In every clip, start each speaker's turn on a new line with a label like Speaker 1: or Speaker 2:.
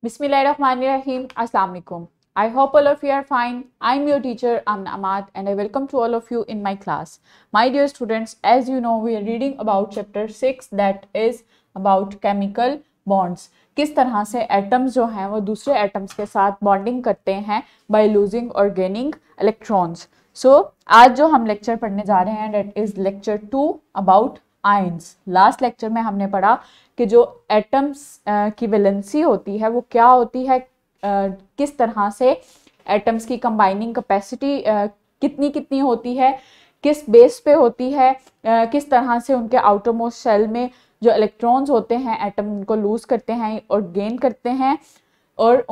Speaker 1: Bismillahirrahmanirrahim. Assalamu alaikum. I hope all of you are fine. I'm your teacher Amna Ahmad and I welcome to all of you in my class. My dear students, as you know, we are reading about chapter 6 that is about chemical bonds. किस तरह से atoms जो हैं वो दूसरे atoms के साथ bonding करते हैं बाय लूजिंग और गेनिंग इलेक्ट्रॉन्स. आज जो हम लेक्चर पढ़ने जा रहे हैं that is lecture 2 about ions. Last lecture में हमने पढ़ा कि जो एटम्स की वैलेंसी होती है वो क्या होती है, किस तरह से एटम्स की कंबाइनिंग कैपेसिटी कितनी कितनी होती है, किस बेस पे होती है, किस तरह से उनके आउटर मोस्ट शेल में जो इलेक्ट्रॉन्स होते हैं एटम उनको लूज करते हैं और गेन करते हैं और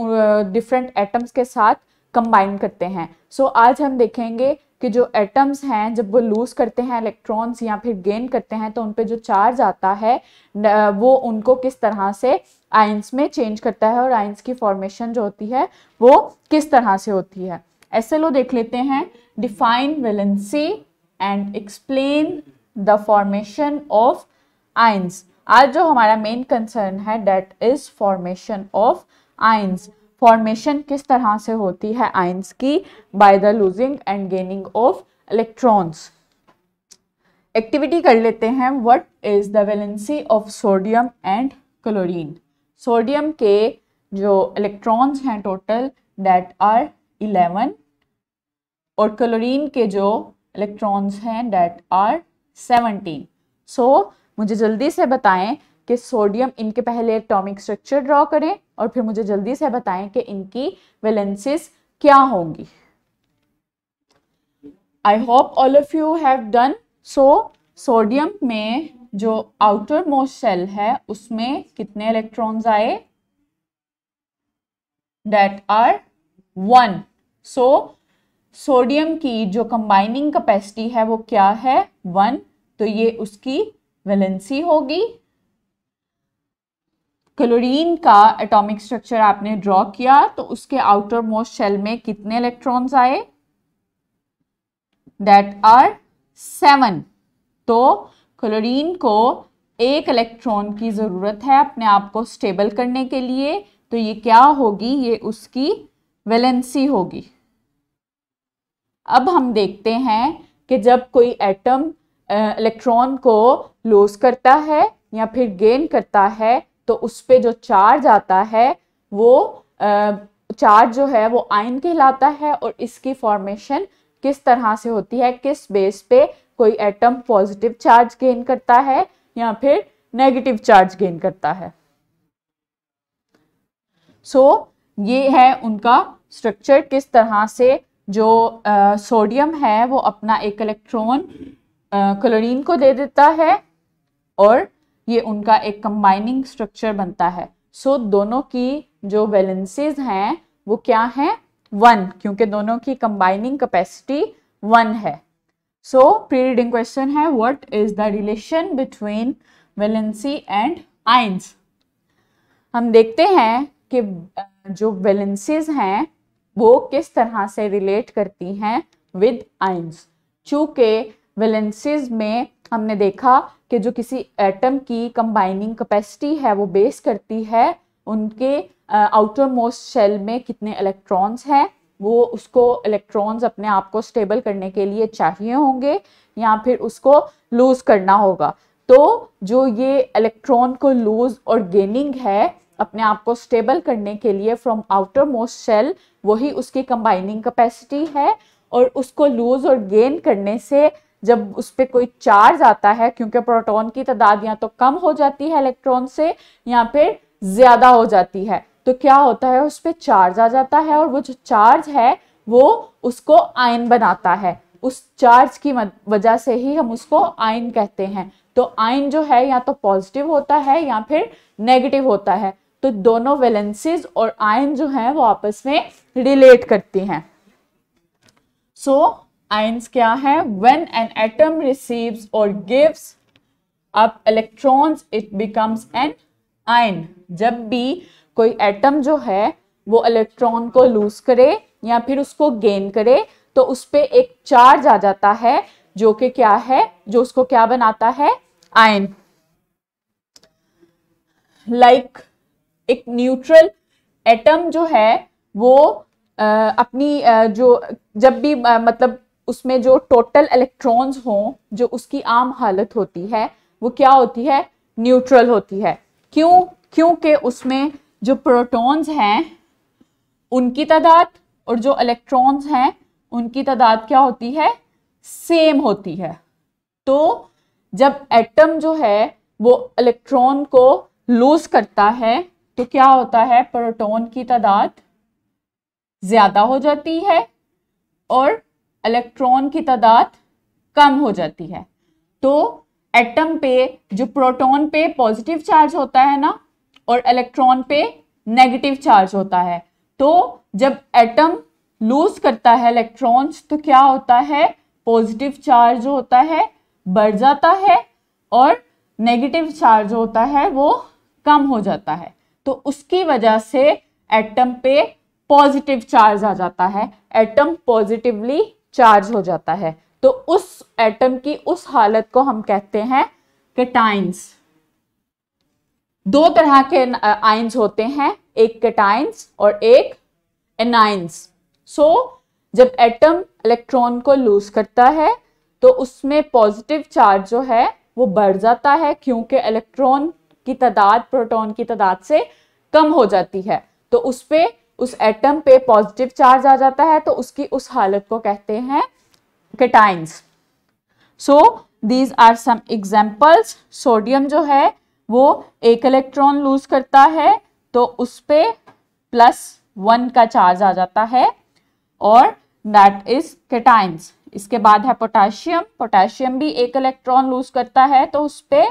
Speaker 1: डिफरेंट एटम्स के साथ कंबाइन करते हैं. आज हम देखेंगे कि जो एटम्स हैं जब वो लूज करते हैं इलेक्ट्रॉन्स या फिर गेन करते हैं तो उन पे जो चार्ज आता है वो उनको किस तरह से आयंस में चेंज करता है और आयंस की फॉर्मेशन जो होती है वो किस तरह से होती है. SLO देख लेते हैं. Define valency and explain the formation of ions. आज जो हमारा मेन कंसर्न है that is formation of ions. Formation किस तरह से होती है आयंस की by the losing and gaining of electrons. Activity कर लेते हैं. What is the valency of sodium and chlorine. Sodium के जो इलेक्ट्रॉन्स हैं टोटल दैट आर 11 और क्लोरीन के जो इलेक्ट्रॉन्स हैं दैट आर 17. मुझे जल्दी से बताएं कि सोडियम, इनके पहले एटॉमिक स्ट्रक्चर ड्रॉ करें और फिर मुझे जल्दी से बताएं कि इनकी वैलेंसीज क्या होंगी. I hope all of you have done. Sodium में जो आउटर मोस्ट शेल है उसमें कितने इलेक्ट्रॉन्स आए दैट आर 1. सोडियम की जो कंबाइनिंग कैपेसिटी है वो क्या है 1. तो ये उसकी वैलेंसी होगी. क्लोरीन का एटॉमिक स्ट्रक्चर आपने ड्रॉ किया तो उसके आउटर मोस्ट शेल में कितने इलेक्ट्रॉन्स आए दैट आर 7. तो क्लोरीन को एक इलेक्ट्रॉन की जरूरत है अपने आप को स्टेबल करने के लिए. तो ये क्या होगी, ये उसकी वैलेंसी होगी. अब हम देखते हैं कि जब कोई एटम इलेक्ट्रॉन को लूज करता है या फिर गेन करता है तो उस पे जो चार्ज आता है वो चार्ज जो है वो आयन कहलाता है. और इसकी फॉर्मेशन किस तरह से होती है, किस बेस पे कोई एटम पॉजिटिव चार्ज गेन करता है या फिर नेगेटिव चार्ज गेन करता है. ये है उनका स्ट्रक्चर, किस तरह से जो सोडियम है वो अपना एक इलेक्ट्रॉन क्लोरीन को दे देता है और ये उनका एक कंबाइनिंग स्ट्रक्चर बनता है. दोनों की जो वैलेंसीज हैं वो क्या हैं 1, क्योंकि दोनों की कंबाइनिंग कैपेसिटी 1 है. प्री रीडिंग क्वेश्चन है what is the relation between valency and ions. हम देखते हैं कि जो वैलेंसीज हैं वो किस तरह से रिलेट करती हैं विद आयंस. चूंकि वैलेंसीज में हमने देखा कि जो किसी एटम की कंबाइनिंग कैपेसिटी है वो बेस करती है उनके आउटर मोस्ट शेल में कितने इलेक्ट्रॉन्स हैं. वो उसको इलेक्ट्रॉन्स अपने आप को स्टेबल करने के लिए चाहिए होंगे या फिर उसको लूज करना होगा. तो जो ये इलेक्ट्रॉन को लूज और गेनिंग है अपने आप को स्टेबल करने के लिए फ्रॉम आउटर मोस्ट शेल वही उसकी कंबाइनिंग कैपेसिटी है. और उसको लूज और गेन करने से जब उस पर कोई चार्ज आता है, क्योंकि प्रोटॉन की तादाद या तो कम हो जाती है इलेक्ट्रॉन से या फिर ज्यादा हो जाती है, तो क्या होता है उस पर चार्ज आ जाता है और वो जो चार्ज है वो उसको आयन बनाता है. उस चार्ज की वजह से ही हम उसको आयन कहते हैं. तो आयन जो है या तो पॉजिटिव होता है या फिर नेगेटिव होता है. तो दोनों वैलेंसीज और आयन जो है वो आपस में रिलेट करती हैं. आयंस क्या है, when an atom receives or gives up electrons it becomes an ion. जब भी कोई एटम जो है वो इलेक्ट्रॉन को लूज करे या फिर उसको गेन करे तो उस पे एक चार्ज आ जाता है जो कि क्या है, जो उसको क्या बनाता है आयन. लाइक एक न्यूट्रल एटम जो है वो अपनी जो जब भी मतलब उसमें जो टोटल इलेक्ट्रॉन्स हों, जो उसकी आम हालत होती है वो क्या होती है, न्यूट्रल होती है। क्यों? क्योंकि उसमें जो प्रोटॉन्स हैं उनकी तादाद और जो इलेक्ट्रॉन्स हैं उनकी तादाद क्या होती है, सेम होती है। तो जब एटम जो है वो इलेक्ट्रॉन को लूज करता है तो क्या होता है, प्रोटॉन की तादाद ज्यादा हो जाती है और इलेक्ट्रॉन की तादाद कम हो जाती है। तो एटम पे जो प्रोटॉन पे पॉजिटिव चार्ज होता है ना और इलेक्ट्रॉन पे नेगेटिव चार्ज होता है, तो जब एटम लूज करता है इलेक्ट्रॉन्स तो क्या होता है, पॉजिटिव चार्ज जो होता है बढ़ जाता है और नेगेटिव चार्ज होता है वो कम हो जाता है। तो उसकी वजह से एटम पे पॉजिटिव चार्ज आ जाता है, एटम पॉजिटिवली चार्ज हो जाता है। तो उस एटम की उस हालत को हम कहते हैं कैटाइंस। दो तरह के आयंस होते हैं, एक कैटाइंस और एक एनाइंस। सो जब एटम इलेक्ट्रॉन को लूज करता है तो उसमें पॉजिटिव चार्ज जो है वो बढ़ जाता है, क्योंकि इलेक्ट्रॉन की तादाद प्रोटॉन की तादाद से कम हो जाती है। तो उस एटम पे पॉजिटिव चार्ज आ जाता है, तो उसकी उस हालत को कहते हैं cations. So these are some examples. Sodium जो है वो एक इलेक्ट्रॉन लूज करता है तो उस पे +1 का चार्ज आ जाता है और दैट इज कैटाइंस। इसके बाद है पोटेशियम। पोटेशियम भी एक इलेक्ट्रॉन लूज करता है तो उस पे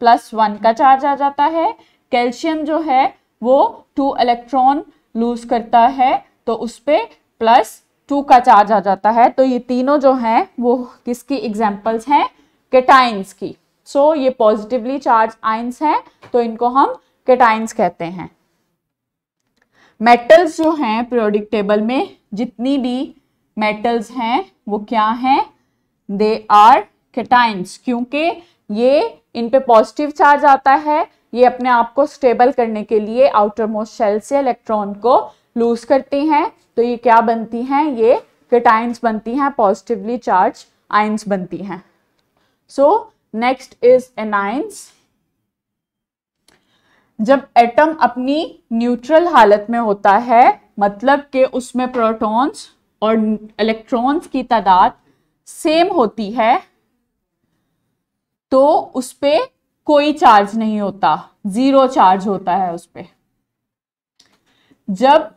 Speaker 1: +1 का चार्ज आ जाता है। कैल्शियम जो है वो 2 इलेक्ट्रॉन लूज करता है तो उस पे +2 का चार्ज आ जाता है। तो ये तीनों जो हैं वो किसकी एग्जांपल्स हैं, कैटाइंस की। सो ये पॉजिटिवली चार्ज आयंस हैं तो इनको हम कैटाइंस कहते हैं। मेटल्स जो हैं पीरियोडिक टेबल में जितनी भी मेटल्स हैं वो क्या हैं, दे आर कैटाइंस, क्योंकि ये इन पे पॉजिटिव चार्ज आता है, ये अपने आप को स्टेबल करने के लिए आउटर मोस्ट शेल से इलेक्ट्रॉन को लूज करती हैं। तो ये क्या बनती हैं, ये कैटाइंस बनती हैं, पॉजिटिवली चार्ज आयंस बनती हैं। So next is anions. जब एटम अपनी न्यूट्रल हालत में होता है, मतलब कि उसमें प्रोटॉन्स और इलेक्ट्रॉन्स की तादाद सेम होती है, तो उस पे कोई चार्ज नहीं होता, 0 चार्ज होता है उस पे। जब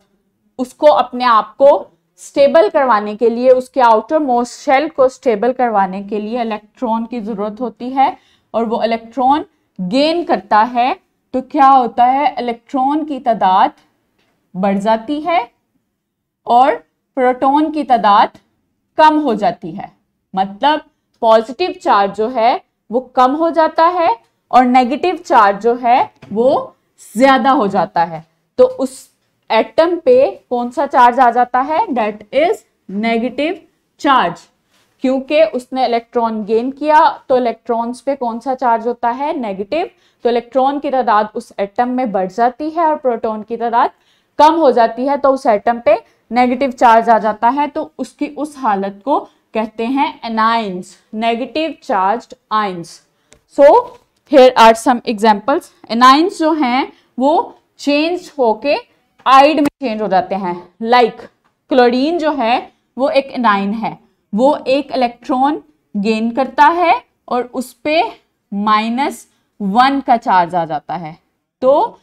Speaker 1: उसको अपने आप को स्टेबल करवाने के लिए, उसके आउटर मोस्ट शेल को स्टेबल करवाने के लिए इलेक्ट्रॉन की जरूरत होती है और वो इलेक्ट्रॉन गेन करता है, तो क्या होता है, इलेक्ट्रॉन की तादाद बढ़ जाती है और प्रोटॉन की तादाद कम हो जाती है। मतलब पॉजिटिव चार्ज जो है वो कम हो जाता है और नेगेटिव चार्ज जो है वो ज्यादा हो जाता है। तो उस एटम पे कौन सा चार्ज आ जाता है, दैट इज नेगेटिव चार्ज। क्योंकि उसने इलेक्ट्रॉन गेन किया तो इलेक्ट्रॉन्स पे कौन सा चार्ज होता है, नेगेटिव। तो इलेक्ट्रॉन की तादाद उस एटम में बढ़ जाती है और प्रोटॉन की तादाद कम हो जाती है, तो उस एटम पे नेगेटिव चार्ज आ जाता है। तो उसकी उस हालत को कहते हैं anions, negative charged ions. So here are some examples. Anions जो हैं वो चेंज होके आइड में चेंज हो जाते हैं। लाइक क्लोरीन जो है वो एक एनाइन है, वो एक इलेक्ट्रॉन गेन करता है और उस पे -1 का चार्ज आ जाता है। तो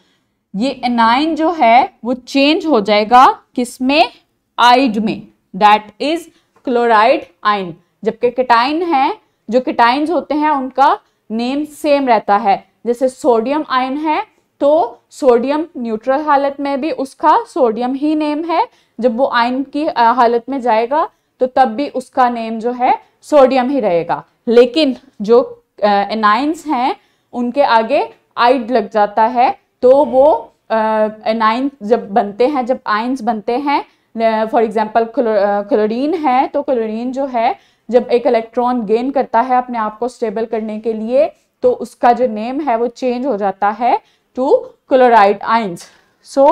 Speaker 1: ये एनाइन जो है वो चेंज हो जाएगा किसमें, आइड में, दैट इज क्लोराइड आयन। जबकि कैटाइन है, जो कैटाइन्स होते हैं उनका नेम सेम रहता है। जैसे सोडियम आयन है तो सोडियम न्यूट्रल हालत में भी उसका सोडियम ही नेम है, जब वो आयन की हालत में जाएगा तो तब भी उसका नेम जो है सोडियम ही रहेगा। लेकिन जो एनाइन्स हैं उनके आगे आइड लग जाता है, तो वो एनाइन जब बनते हैं, जब आयंस बनते हैं, फॉर एग्जांपल क्लोरीन है, तो क्लोरीन जो है जब एक इलेक्ट्रॉन गेन करता है अपने आप को स्टेबल करने के लिए, तो उसका जो नेम है वो चेंज हो जाता है टू क्लोराइड आयंस। सो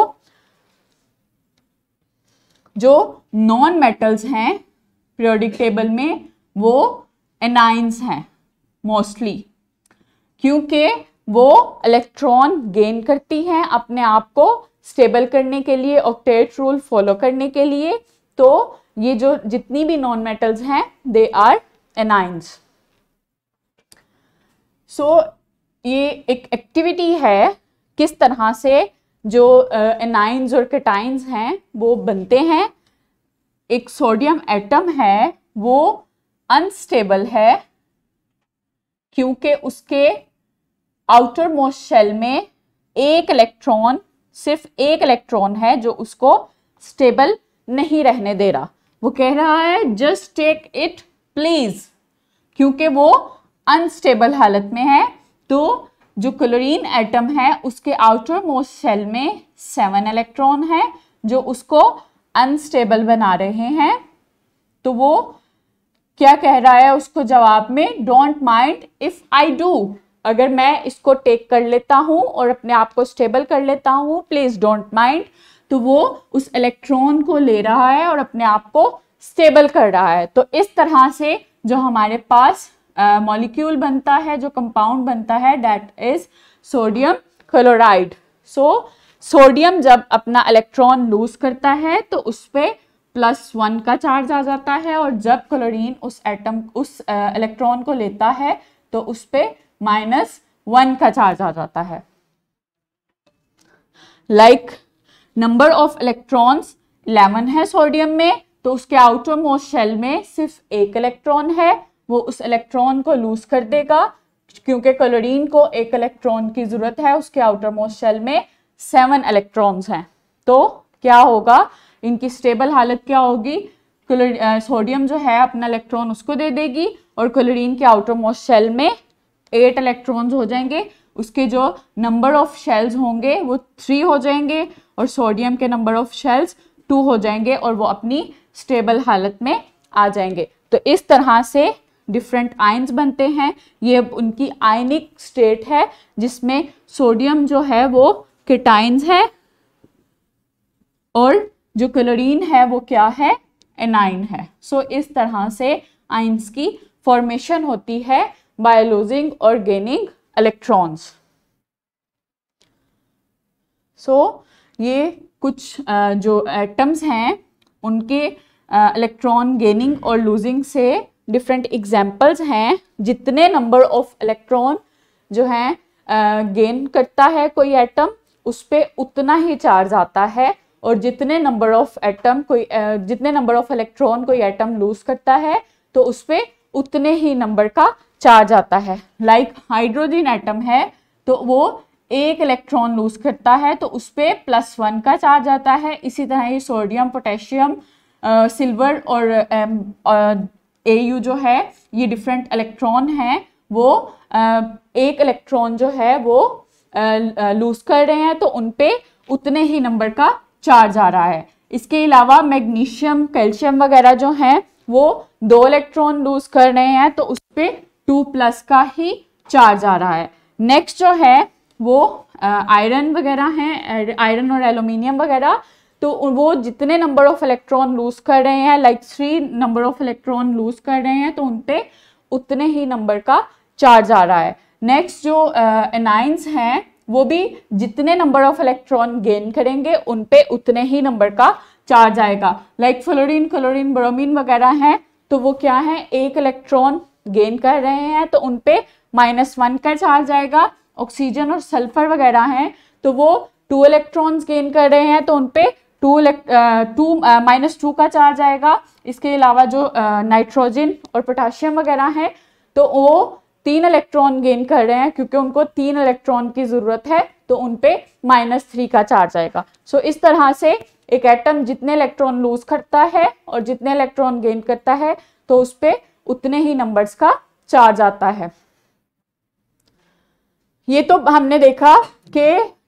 Speaker 1: जो नॉन मेटल्स हैं पीरियोडिक टेबल में वो एनाइंस हैं मोस्टली, क्योंकि वो इलेक्ट्रॉन गेन करती हैं अपने आप को स्टेबल करने के लिए, ऑक्टेट रूल फॉलो करने के लिए। तो ये जो जितनी भी नॉन मेटल्स हैं दे आर एनाइंस। सो ये एक एक्टिविटी है किस तरह से जो एनाइंस और कैटाइंस हैं वो बनते हैं। एक सोडियम एटम है वो अनस्टेबल है क्योंकि उसके आउटर मोस्ट शेल में एक इलेक्ट्रॉन, सिर्फ एक इलेक्ट्रॉन है जो उसको स्टेबल नहीं रहने दे रहा। वो कह रहा है जस्ट टेक इट प्लीज, क्योंकि वो अनस्टेबल हालत में है। तो जो क्लोरीन एटम है उसके आउटर मोस्ट शेल में 7 इलेक्ट्रॉन है जो उसको अनस्टेबल बना रहे हैं। तो वो क्या कह रहा है उसको जवाब में, don't mind if I do, अगर मैं इसको टेक कर लेता हूं और अपने आप को स्टेबल कर लेता हूं, प्लीज डोंट माइंड। तो वो उस इलेक्ट्रॉन को ले रहा है और अपने आप को स्टेबल कर रहा है। तो इस तरह से जो हमारे पास मॉलिक्यूल बनता है, जो कंपाउंड बनता है, that is sodium chloride. So sodium जब अपना इलेक्ट्रॉन लूज करता है तो उस पर +1 का चार्ज आ जाता है, और जब क्लोरीन उस इलेक्ट्रॉन को लेता है तो उस पर -1 का चार्ज आ जाता है। लाइक नंबर ऑफ इलेक्ट्रॉन्स 11 है सोडियम में, तो उसके आउटर मोस्ट शेल में सिर्फ एक इलेक्ट्रॉन है, वो उस इलेक्ट्रॉन को लूज कर देगा क्योंकि क्लोरीन को एक इलेक्ट्रॉन की जरूरत है, उसके आउटर मोस्ट शेल में 7 इलेक्ट्रॉन्स हैं। तो क्या होगा, इनकी स्टेबल हालत क्या होगी, सोडियम जो है अपना इलेक्ट्रॉन उसको दे देगी और क्लोरीन के आउटर मोस्ट शेल में 8 इलेक्ट्रॉन्स हो जाएंगे, उसके जो नंबर ऑफ शेल्स होंगे वो 3 हो जाएंगे और सोडियम के नंबर ऑफ शेल्स 2 हो जाएंगे और वो अपनी स्टेबल हालत में आ जाएंगे। तो इस तरह से डिफरेंट आयंस बनते हैं। ये उनकी आयनिक स्टेट है जिसमें सोडियम जो है वो केटाइंस है और जो क्लोरीन है वो क्या है, एनाइन है। सो इस तरह से आयंस की फॉर्मेशन होती है बाय लूजिंग और गेनिंग इलेक्ट्रॉन्स। सो ये कुछ जो एटम्स हैं उनके इलेक्ट्रॉन गेनिंग और लूजिंग से डिफरेंट एग्जाम्पल्स हैं। जितने नंबर ऑफ इलेक्ट्रॉन जो हैं गेन करता है कोई एटम, उस पर उतना ही चार्ज आता है, और जितने नंबर ऑफ इलेक्ट्रॉन कोई एटम लूज करता है तो उस पर उतने ही नंबर का चार्ज आता है। लाइक हाइड्रोजन एटम है तो वो एक इलेक्ट्रॉन लूज करता है तो उस पर +1 का चार्ज आता है। इसी तरह ही सोडियम, पोटेशियम, सिल्वर और Au जो है ये डिफरेंट इलेक्ट्रॉन हैं, वो एक इलेक्ट्रॉन जो है वो लूज कर रहे हैं तो उन पे उतने ही नंबर का चार्ज आ रहा है। इसके अलावा मैग्नीशियम, कैल्शियम वगैरह जो हैं वो 2 इलेक्ट्रॉन लूज कर रहे हैं तो उस पे 2+ का ही चार्ज आ रहा है। नेक्स्ट जो है वो आयरन वगैरह हैं, आयरन और एल्यूमिनियम वगैरह, तो वो जितने नंबर ऑफ इलेक्ट्रॉन लूज कर रहे हैं, like 3 number of electron lose कर रहे हैं तो उन पे उतने ही नंबर का चार्ज आ रहा है। नेक्स्ट जो एनाइंस हैं वो भी जितने नंबर ऑफ इलेक्ट्रॉन गेन करेंगे उन पे उतने ही नंबर का चार्ज आएगा। लाइक फ्लोरीन, क्लोरीन, ब्रोमीन वगैरह हैं तो वो क्या है, एक इलेक्ट्रॉन गेन कर रहे हैं तो उन पे -1 का चार्ज आएगा। ऑक्सीजन और सल्फर वगैरह हैं तो वो 2 इलेक्ट्रॉन्स गेन कर रहे हैं तो उन पे -2 का चार्ज आएगा। इसके अलावा जो नाइट्रोजन और पोटाशियम वगैरह हैं तो वो 3 इलेक्ट्रॉन गेन कर रहे हैं क्योंकि उनको 3 इलेक्ट्रॉन की जरूरत है तो उन पे -3 का चार्ज आएगा। सो इस तरह से एक एटम जितने इलेक्ट्रॉन लूज करता है और जितने इलेक्ट्रॉन गेन करता है तो उस पे उतने ही नंबर्स का चार्ज आता है। ये तो हमने देखा कि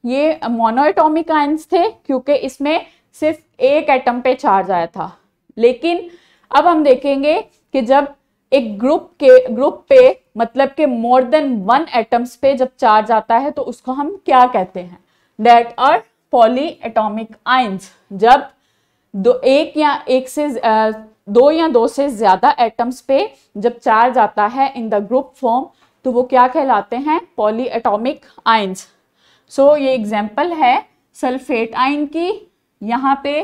Speaker 1: ये मोनोएटॉमिक आयंस थे क्योंकि इसमें सिर्फ एक एटम पे चार्ज आया था। लेकिन अब हम देखेंगे कि जब एक ग्रुप पे मतलब कि मोर देन 1 एटम्स पे जब चार्ज आता है तो उसको हम क्या कहते हैं, that are polyatomic ions. जब एक या दो से ज्यादा एटम्स पे जब चार्ज आता है इन द ग्रुप फॉर्म तो वो क्या कहलाते हैं, पॉली एटॉमिक आयंस। सो ये एग्जांपल है सल्फेट आयन की। यहाँ पे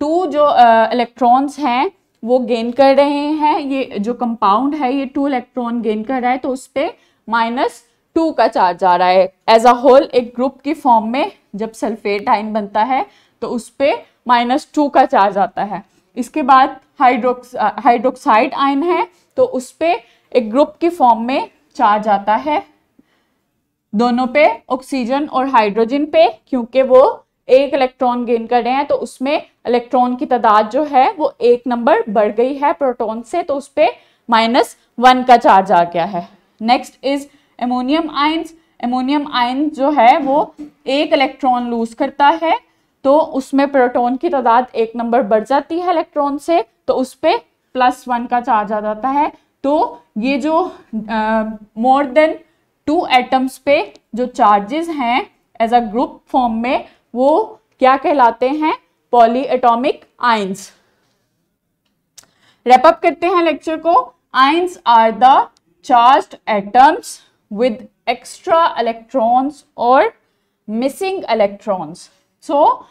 Speaker 1: 2 जो इलेक्ट्रॉन्स हैं वो गेन कर रहे हैं, ये जो कंपाउंड है ये 2 इलेक्ट्रॉन गेन कर रहा है तो उस पर -2 का चार्ज आ रहा है। एज अ होल एक ग्रुप की फॉर्म में जब सल्फेट आयन बनता है तो उस पर -2 का चार्ज आता है। इसके बाद हाइड्रोक्साइड आयन है तो उस पर एक ग्रुप की फॉर्म में चार्ज आता है दोनों पे, ऑक्सीजन और हाइड्रोजन पे, क्योंकि वो एक इलेक्ट्रॉन गेन कर रहे हैं तो उसमें इलेक्ट्रॉन की तादाद जो है वो 1 नंबर बढ़ गई है प्रोटॉन से, तो उस पे -1 का चार्ज आ गया है। Next is ammonium ions. Ammonium ion जो है वो 1 इलेक्ट्रॉन लूज करता है तो उसमें प्रोटॉन की तादाद 1 नंबर बढ़ जाती है इलेक्ट्रॉन से, तो उस पे +1 का चार्ज आ जाता है। तो ये जो मोर देन 2 एटम्स पे जो चार्जेस हैं एज अ ग्रुप फॉर्म में वो क्या कहलाते हैं, polyatomic ions. Wrap up करते हैं लेक्चर को। Ions are the charged atoms with extra electrons or missing electrons. So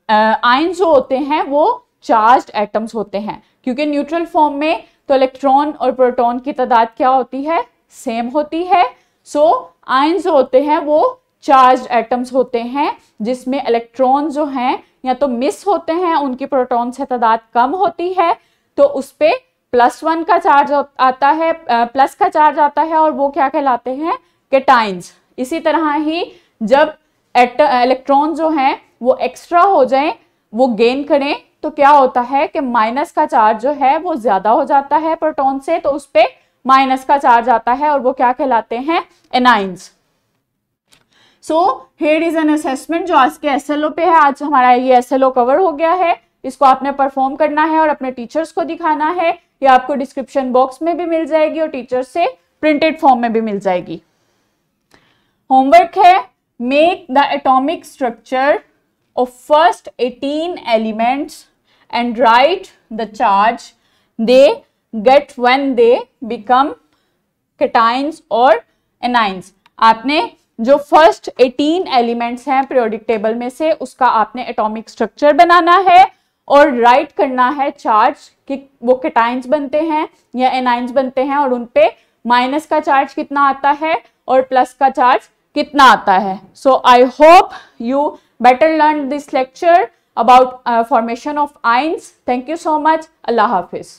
Speaker 1: ions जो होते हैं वो चार्ज्ड एटम्स होते हैं, क्योंकि न्यूट्रल फॉर्म में तो इलेक्ट्रॉन और प्रोटॉन की तादाद क्या होती है, सेम होती है। सो आयंस जो होते हैं वो चार्ज्ड एटम्स होते हैं जिसमें इलेक्ट्रॉन जो हैं या तो मिस होते हैं, उनकी प्रोटॉन से तादाद कम होती है तो उस पे +1 का चार्ज आता है, प्लस का चार्ज आता है और वो क्या कहलाते हैं, कैटायंस। इसी तरह ही जब इलेक्ट्रॉन जो हैं वो एक्स्ट्रा हो जाएं, वो गेन करें तो क्या होता है कि माइनस का चार्ज जो है वो ज्यादा हो जाता है प्रोटॉन से, तो उस पे माइनस का चार्ज आता है और वो क्या कहलाते हैं, anions. So here is an assessment जो आज के एसएलओ पे है। आज हमारा ये एसएलओ कवर हो गया है, इसको आपने परफॉर्म करना है और अपने टीचर्स को दिखाना है। ये आपको डिस्क्रिप्शन बॉक्स में भी मिल जाएगी और टीचर से प्रिंटेड फॉर्म में भी मिल जाएगी। होमवर्क है, make the atomic structure of first 18 elements and right the charge they get when they become cations और एनाइंस। आपने जो फर्स्ट 18 एलिमेंट्स हैं पीरियोडिक टेबल में से उसका आपने एटॉमिक स्ट्रक्चर बनाना है और राइट करना है चार्ज कि वो कैटायंस बनते हैं या एनाइंस बनते हैं और उनपे माइनस का चार्ज कितना आता है और प्लस का चार्ज कितना आता है। So I hope you better learn this lecture about formation of ions. Thank you so much. Allah Hafiz.